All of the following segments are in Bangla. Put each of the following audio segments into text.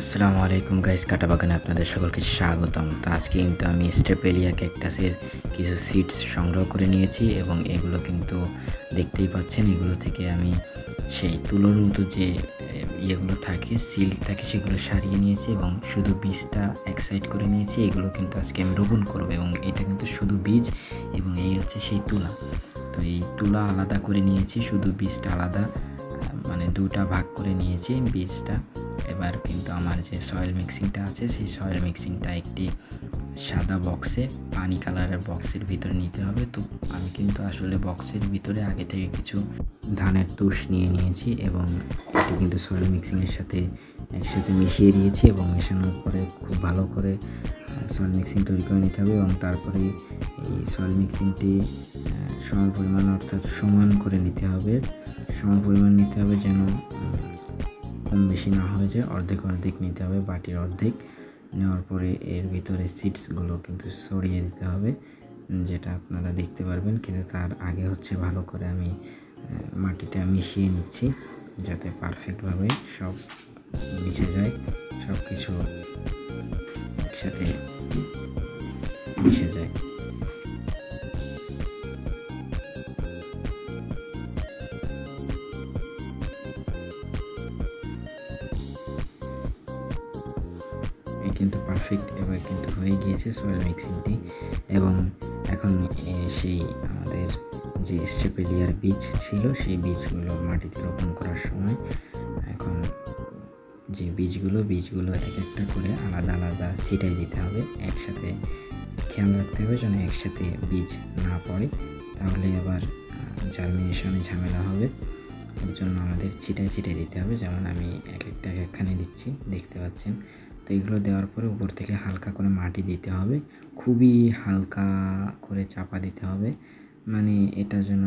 আসসালামু আলাইকুম গাইস, কাটা বাগানে আপনাদের সকলকে স্বাগতম। তো আজকে কিন্তু আমি স্টেপেলিয়া ক্যাকটাসের কিছু সিডস সংগ্রহ করে নিয়েছি এবং এগুলো কিন্তু দেখতেই পাচ্ছেন, এগুলো থেকে আমি সেই তুলোর মতো যে ইয়েগুলো থাকে, সিল্ক থাকে, সেগুলো সারিয়ে নিয়েছি এবং শুধু বীজটা এক সাইড করে নিয়েছি। এগুলো কিন্তু আজকে আমি রোপণ করবো এবং এটা কিন্তু শুধু বীজ এবং এই হচ্ছে সেই তুলা। তো এই তুলা আলাদা করে নিয়েছি, শুধু বীজটা আলাদা, মানে দুটা ভাগ করে নিয়েছি বীজটা। এবার কিন্তু আমার যে সয়েল মিক্সিংটা আছে, সেই সয়েল মিক্সিংটা একটি সাদা বক্সে, পানি কালারের বক্সের ভিতরে নিতে হবে। তো আমি কিন্তু আসলে বক্সের ভিতরে আগে থেকে কিছু ধানের তুষ নিয়ে নিয়েছি এবং এটি কিন্তু সয়েল মিক্সিংয়ের সাথে একসাথে মিশিয়ে দিয়েছি এবং মেশানোর পরে খুব ভালো করে সয়েল মিক্সিং তৈরি করে নিতে হবে এবং তারপরে এই সয়েল মিক্সিংটি সম পরিমাণ অর্থাৎ সমান করে নিতে হবে। সমান পরিমাণ নিতে হবে, যেন কম বেশি না হয়ে যায়। অর্ধেক অর্ধেক নিতে হবে, বাটির অর্ধেক নেওয়ার পরে এর ভিতরে সিডসগুলো কিন্তু ছড়িয়ে দিতে হবে, যেটা আপনারা দেখতে পারবেন। কিন্তু তার আগে হচ্ছে ভালো করে আমি মাটিটা মিশিয়ে নিচ্ছি, যাতে পারফেক্টভাবে সব মিশে যায়, সব কিছু একসাথে মিশে যায়। কিন্তু পারফেক্ট এবার কিন্তু হয়ে গিয়েছে সয়েল মিক্সিংটি। এবং এখন সেই আমাদের যে স্টেপেলিয়ার বীজ ছিল, সেই বীজগুলো মাটিতে রোপণ করার সময় এখন যে বীজগুলো এক একটা করে আলাদা আলাদা ছিটাই দিতে হবে। একসাথে খেয়াল রাখতে হবে যেন একসাথে বীজ না পড়ে, তাহলে আবার জার্মিনেশনে ঝামেলা হবে। এর জন্য আমাদের ছিটাই দিতে হবে। যেমন আমি একখানে দিচ্ছি, দেখতে পাচ্ছেন। তো এগুলো দেওয়ার পরে উপর থেকে হালকা করে মাটি দিতে হবে, খুবই হালকা করে চাপা দিতে হবে, মানে এটা যেন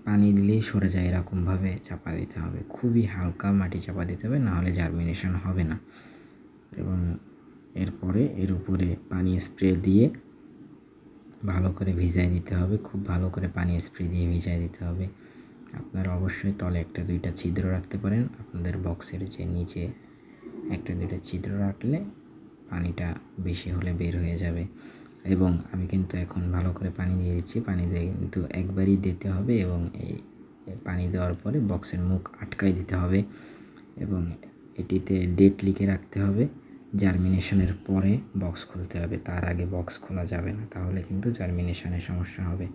পানি দিলেই সরে যায় এরকমভাবে চাপা দিতে হবে। খুবই হালকা মাটি চাপা দিতে হবে, নাহলে জার্মিনেশন হবে না। এবং এরপরে এর উপরে পানি স্প্রে দিয়ে ভালো করে ভিজাই দিতে হবে, খুব ভালো করে পানি স্প্রে দিয়ে ভিজাই দিতে হবে। আপনারা অবশ্যই তলে একটা দুইটা ছিদ্র রাখতে পারেন, আপনাদের বক্সের যে নিচে একটা দুইটা ছিদ্র রাখলে পানিটা বেশি হলে বের হয়ে যাবে। এবং আমি কিন্তু এখন ভালো করে পানি দিয়ে দিচ্ছি, পানি দিয়ে কিন্তু একবারই দিতে হবে এবং এই পানি দেওয়ার পরে বক্সের মুখ আটকাই দিতে হবে এবং এটিতে ডেট লিখে রাখতে হবে। জার্মিনেশনের পরে বক্স খুলতে হবে, তার আগে বক্স খোলা যাবে না, তাহলে কিন্তু জার্মিনেশনের সমস্যা হবে।